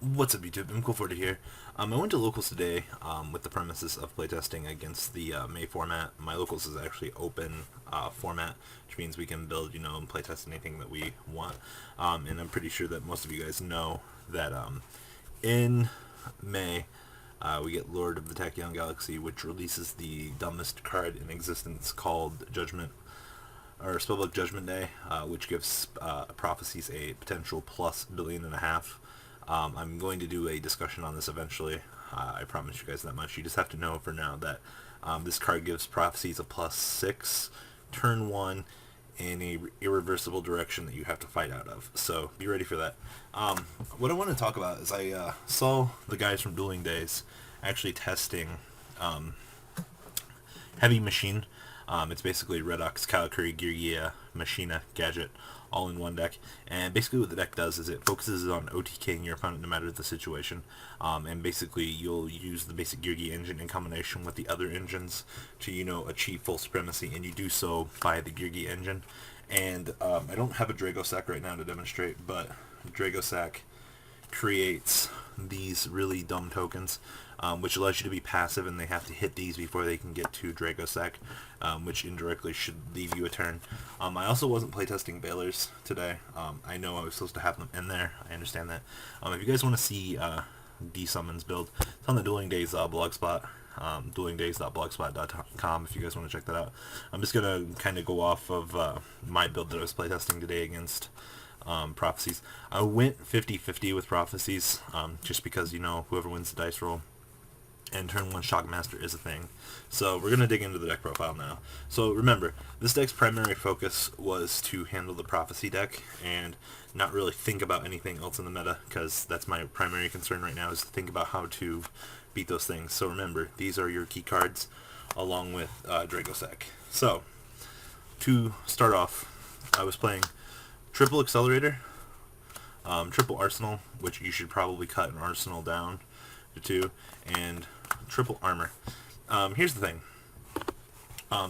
What's up, YouTube? I'm Cool40 here. I went to locals today with the premises of playtesting against the May format. My locals is actually open format, which means we can build, and playtest anything that we want. And I'm pretty sure that most of you guys know that in May we get Lord of the Tachyon Galaxy, which releases the dumbest card in existence called Judgment, or Spellbook Judgment Day, which gives Prophecies a potential plus billion and a half. I'm going to do a discussion on this eventually. I promise you guys that much. You just have to know for now that this card gives Prophecies a +6, turn 1, in a irreversible direction that you have to fight out of. So be ready for that. What I want to talk about is I saw the guys from Dueling Days actually testing Heavy Machine. It's basically Redox, Kalikuri, Yugioh, Machina, Gadget, all in one deck. And basically what the deck does is it focuses on OTKing your opponent no matter the situation. And basically you'll use the basic Yugioh engine in combination with the other engines to, achieve full supremacy. And you do so by the Yugioh engine. And I don't have a Dragossack right now to demonstrate, but Dragossack creates these really dumb tokens, which allows you to be passive, and they have to hit these before they can get to Dragossack, which indirectly should leave you a turn. I also wasn't playtesting Bailers today. I know I was supposed to have them in there. I understand that. If you guys want to see D-Summons build, it's on the Dueling Days blogspot. Duelingdays.blogspot.com if you guys want to check that out. I'm just going to kind of go off of my build that I was playtesting today against Prophecies. I went 50-50 with Prophecies, just because, whoever wins the dice roll and turn 1 Shockmaster is a thing. So we're going to dig into the deck profile now. So remember, this deck's primary focus was to handle the Prophecy deck and not really think about anything else in the meta, because that's my primary concern right now, is to think about how to beat those things. So remember, these are your key cards along with Dragossack. So to start off, I was playing Triple Accelerator, Triple Arsenal, which you should probably cut an Arsenal down to 2, and Triple Armor. Here's the thing.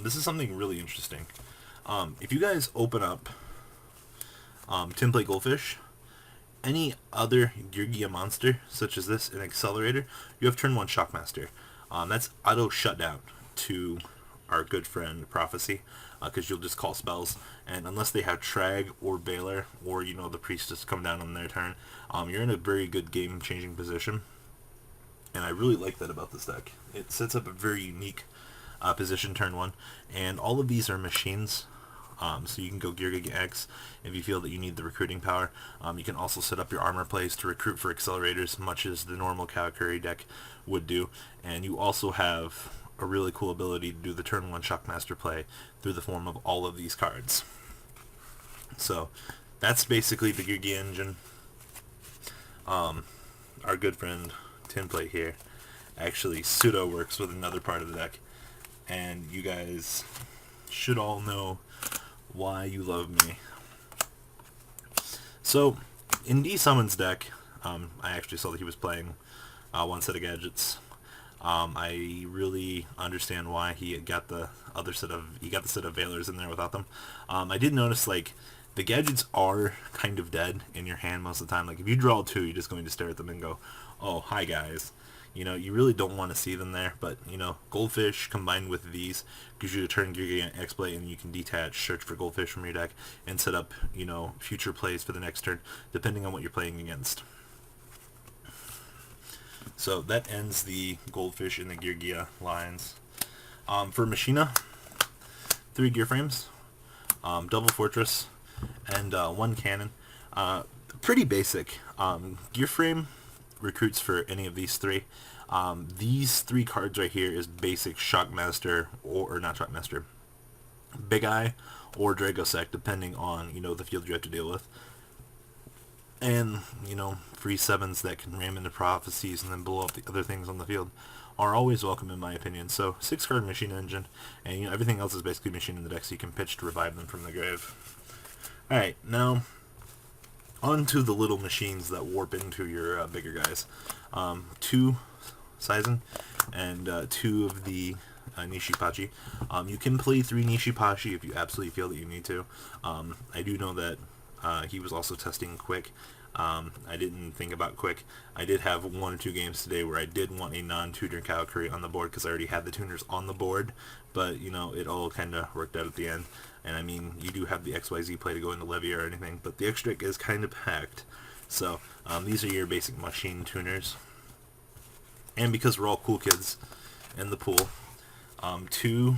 This is something really interesting. If you guys open up Template Goldfish, any other Yugioh monster, such as this, an Accelerator, you have turn 1 Shockmaster. That's auto shutdown to our good friend Prophecy, because you'll just call spells, and unless they have Trag or Baylor, or the Priestess come down on their turn, you're in a very good game-changing position, and I really like that about this deck. It sets up a very unique position turn 1, and all of these are machines. So you can go Yugioh X if you feel that you need the recruiting power. You can also set up your armor plays to recruit for accelerators, much as the normal Kalikuri deck would do. And you also have a really cool ability to do the turn 1 Shockmaster play through the form of all of these cards. So that's basically the Yugioh engine. Our good friend Tinplate here actually pseudo works with another part of the deck, and you guys should all know why you love me. So in D-Summons deck, I actually saw that he was playing one set of gadgets. I really understand why he got the set of Veilers in there without them. I did notice, like, the gadgets are kind of dead in your hand most of the time. Like, if you draw 2, you're just going to stare at them and go, oh, hi guys. You really don't want to see them there, but, Goldfish combined with these gives you a turn Yugioh X-Play, and you can detach, search for Goldfish from your deck, and set up, future plays for the next turn, depending on what you're playing against. So that ends the Goldfish and the Yugioh lines. For Machina, 3 gear frames, double fortress, and 1 cannon. Pretty basic. Gear frame recruits for any of these 3. These 3 cards right here is basic Shockmaster, or not Shockmaster, Big Eye, or Dragossack, depending on, the field you have to deal with. And, free 7s that can ram into Prophecies and then blow up the other things on the field are always welcome, in my opinion. So 6-card Machine engine, and everything else is basically Machine in the deck, so you can pitch to revive them from the grave. Alright, now on to the little machines that warp into your bigger guys. 2 Saizen and 2 of the Nishipachi. You can play 3 Nishipachi if you absolutely feel that you need to. I do know that he was also testing Quick. I didn't think about quick. I did have 1 or 2 games today where I did want a non-tuner Valkyrie on the board because I already had the tuners on the board, but you know, it all kind of worked out at the end. And I mean, you do have the XYZ play to go into Levy or anything, but the extra deck is kind of packed. So these are your basic machine tuners. And because we're all cool kids in the pool, 2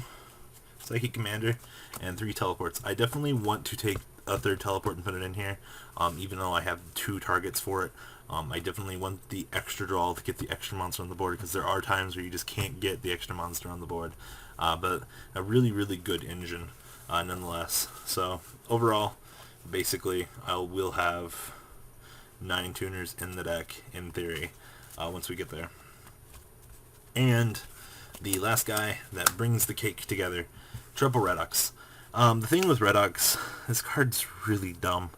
Psychic Commander and 3 teleports. I definitely want to take a 3rd teleport and put it in here, even though I have 2 targets for it. I definitely want the extra draw to get the extra monster on the board, because there are times where you just can't get the extra monster on the board. But a really, really good engine nonetheless. So overall, basically, I will have 9 tuners in the deck, in theory, once we get there. And the last guy that brings the cake together, Triple Redux. The thing with Redux, this card's really dumb.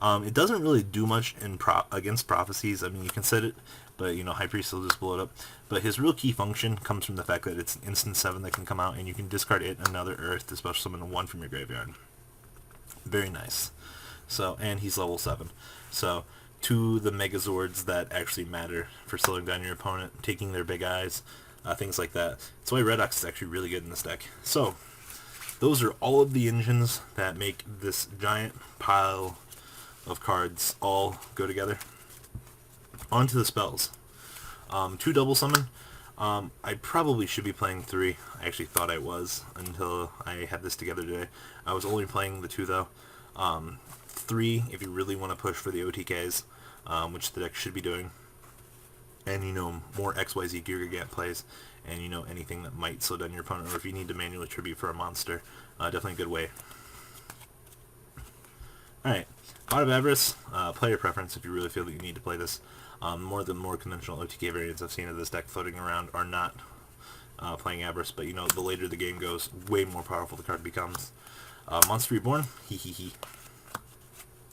It doesn't really do much in against prophecies. I mean, you can set it, but you know, High Priest will just blow it up. But his real key function comes from the fact that it's an instant 7 that can come out, and you can discard it another Earth to special summon a 1 from your graveyard. Very nice. So, and he's level 7. So, 2 the Megazords that actually matter for slowing down your opponent, taking their big eyes, things like that. That's why Redux is actually really good in this deck. So, those are all of the engines that make this giant pile of cards all go together. On to the spells. 2 double summon. I probably should be playing 3. I actually thought I was until I had this together today. I was only playing the 2 though. 3 if you really want to push for the OTKs, which the deck should be doing. And you know, more XYZ Gear Gigant plays, and you know, anything that might slow down your opponent, or if you need to manually tribute for a monster, definitely a good way. Alright, Pot of Avarice, player preference if you really feel that you need to play this. More conventional OTK variants I've seen of this deck floating around are not playing Avarice, but you know, the later the game goes, way more powerful the card becomes. Monster Reborn, hee hee hee.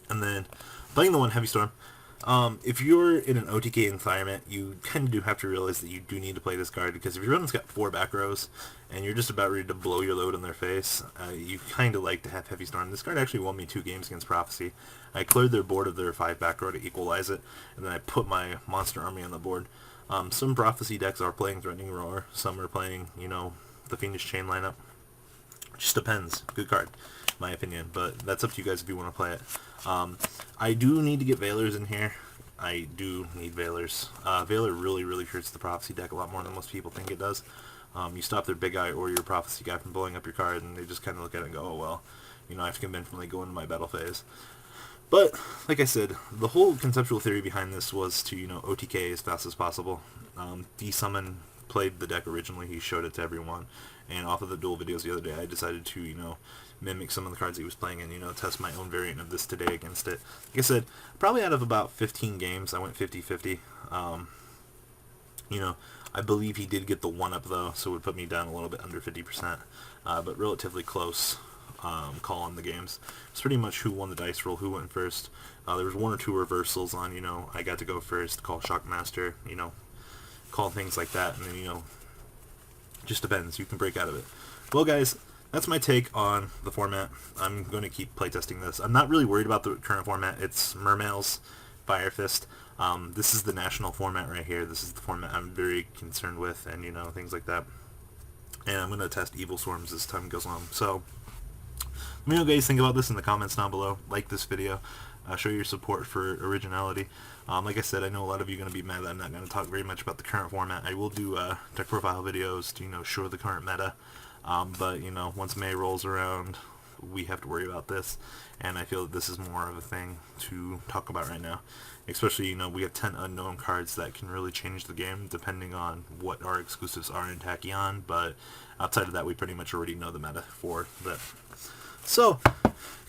And then, playing the 1 Heavy Storm. If you're in an OTK environment, you kind of do have to realize that you do need to play this card, because if your opponent's got 4 back rows, and you're just about ready to blow your load in their face, you kind of like to have Heavy Storm. This card actually won me 2 games against Prophecy. I cleared their board of their 5 back row to equalize it, and then I put my monster army on the board. Some Prophecy decks are playing Threatening Roar, some are playing, you know, the Fiendish Chain lineup. Just depends. Good card, in my opinion, but that's up to you guys if you want to play it. I do need to get Veilers in here. I do need Veilers. Veiler really, really hurts the Prophecy deck a lot more than most people think it does. You stop their big eye or your Prophecy guy from blowing up your card, and they just kind of look at it and go, oh well, you know, I have to conventionally go into my battle phase. But, like I said, the whole conceptual theory behind this was to, you know, OTK as fast as possible. D-Summon played the deck originally, he showed it to everyone, and off of the duel videos the other day, I decided to, you know, mimic some of the cards he was playing and, you know, test my own variant of this today against it. Like I said, probably out of about 15 games, I went 50-50. You know, I believe he did get the 1-up, though, so it would put me down a little bit under 50%, but relatively close call on the games. It's pretty much who won the dice roll, who went first. There was 1 or 2 reversals on, you know, I got to go first, call Shockmaster, you know, call things like that, and then, you know, just depends. You can break out of it. Well, guys, that's my take on the format. I'm going to keep playtesting this. I'm not really worried about the current format. It's Mermail's Fire Fist. This is the national format right here. This is the format I'm very concerned with, and, you know, things like that. And I'm going to test Evil Swarms as time goes on. So, let me know what you guys think about this in the comments down below. Like this video. Show your support for originality. Like I said, I know a lot of you are going to be mad that I'm not going to talk very much about the current format. I will do deck profile videos to, you know, show the current meta. But, you know, once May rolls around, we have to worry about this. And I feel that this is more of a thing to talk about right now. Especially, you know, we have 10 unknown cards that can really change the game depending on what our exclusives are in Tachyon. But outside of that, we pretty much already know the meta for that. So,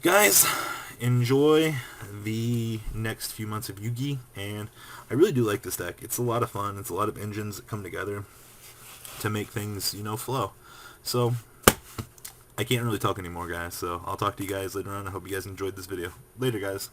guys, enjoy the next few months of Yugi, and I really do like this deck. It's a lot of fun. It's a lot of engines that come together to make things, you know, flow. So, I can't really talk anymore, guys, so I'll talk to you guys later on. I hope you guys enjoyed this video. Later, guys.